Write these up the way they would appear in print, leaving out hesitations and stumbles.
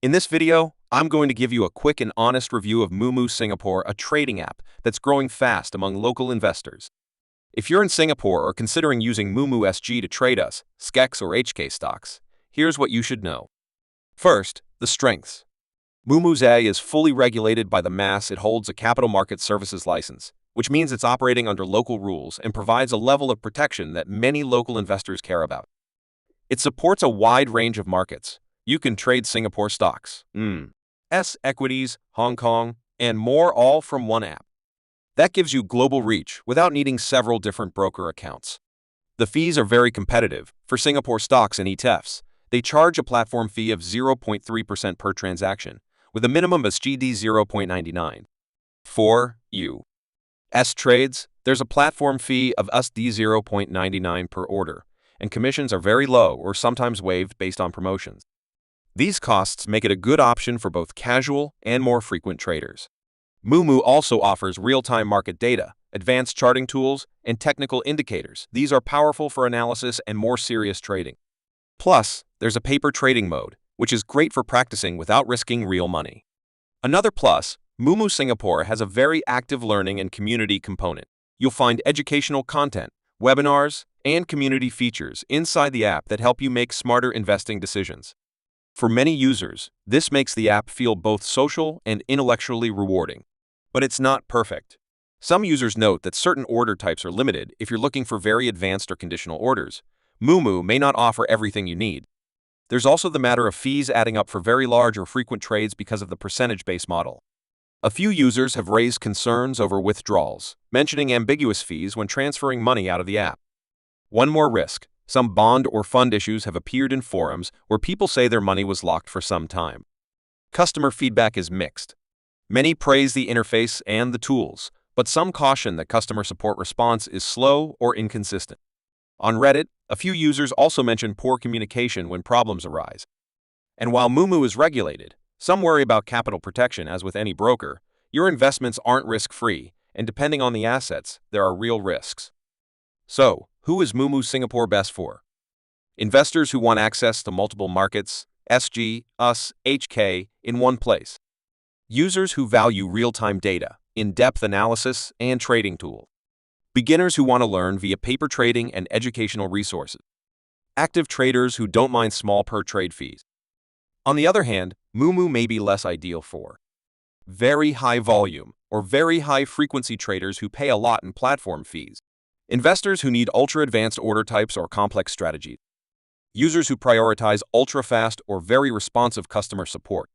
In this video, I'm going to give you a quick and honest review of MooMoo Singapore, a trading app that's growing fast among local investors. If you're in Singapore or considering using MooMoo SG to trade us, SKEX or HK stocks, here's what you should know. First, the strengths. MooMoo's A is fully regulated by the MAS. It holds a capital market services license, which means it's operating under local rules and provides a level of protection that many local investors care about. It supports a wide range of markets. You can trade Singapore stocks, equities, Hong Kong, and more, all from one app. That gives you global reach without needing several different broker accounts. The fees are very competitive. For Singapore stocks and ETFs, they charge a platform fee of 0.3% per transaction, with a minimum SGD 0.99. For U.S. trades, there's a platform fee of USD 0.99 per order, and commissions are very low or sometimes waived based on promotions. These costs make it a good option for both casual and more frequent traders. MooMoo also offers real-time market data, advanced charting tools, and technical indicators. These are powerful for analysis and more serious trading. Plus, there's a paper trading mode, which is great for practicing without risking real money. Another plus, MooMoo Singapore has a very active learning and community component. You'll find educational content, webinars, and community features inside the app that help you make smarter investing decisions. For many users, this makes the app feel both social and intellectually rewarding. But it's not perfect. Some users note that certain order types are limited. If you're looking for very advanced or conditional orders, MooMoo may not offer everything you need. There's also the matter of fees adding up for very large or frequent trades because of the percentage-based model. A few users have raised concerns over withdrawals, mentioning ambiguous fees when transferring money out of the app. One more risk. Some bond or fund issues have appeared in forums where people say their money was locked for some time. Customer feedback is mixed. Many praise the interface and the tools, but some caution that customer support response is slow or inconsistent. On Reddit, a few users also mention poor communication when problems arise. And while MooMoo is regulated, some worry about capital protection. As with any broker, your investments aren't risk-free, and depending on the assets, there are real risks. So, who is MooMoo Singapore best for? Investors who want access to multiple markets, SG, US, HK, in one place. Users who value real-time data, in-depth analysis, and trading tools. Beginners who want to learn via paper trading and educational resources. Active traders who don't mind small per-trade fees. On the other hand, MooMoo may be less ideal for very high volume or very high frequency traders who pay a lot in platform fees. Investors who need ultra-advanced order types or complex strategies. Users who prioritize ultra-fast or very responsive customer support.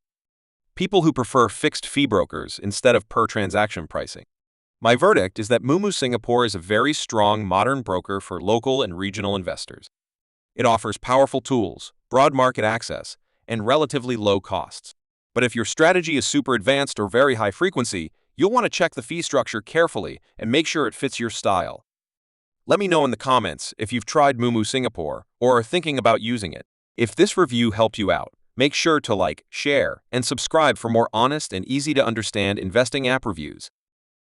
People who prefer fixed-fee brokers instead of per-transaction pricing. My verdict is that MooMoo Singapore is a very strong modern broker for local and regional investors. It offers powerful tools, broad market access, and relatively low costs. But if your strategy is super advanced or very high frequency, you'll want to check the fee structure carefully and make sure it fits your style. Let me know in the comments if you've tried MooMoo Singapore or are thinking about using it. If this review helped you out, make sure to like, share, and subscribe for more honest and easy-to-understand investing app reviews.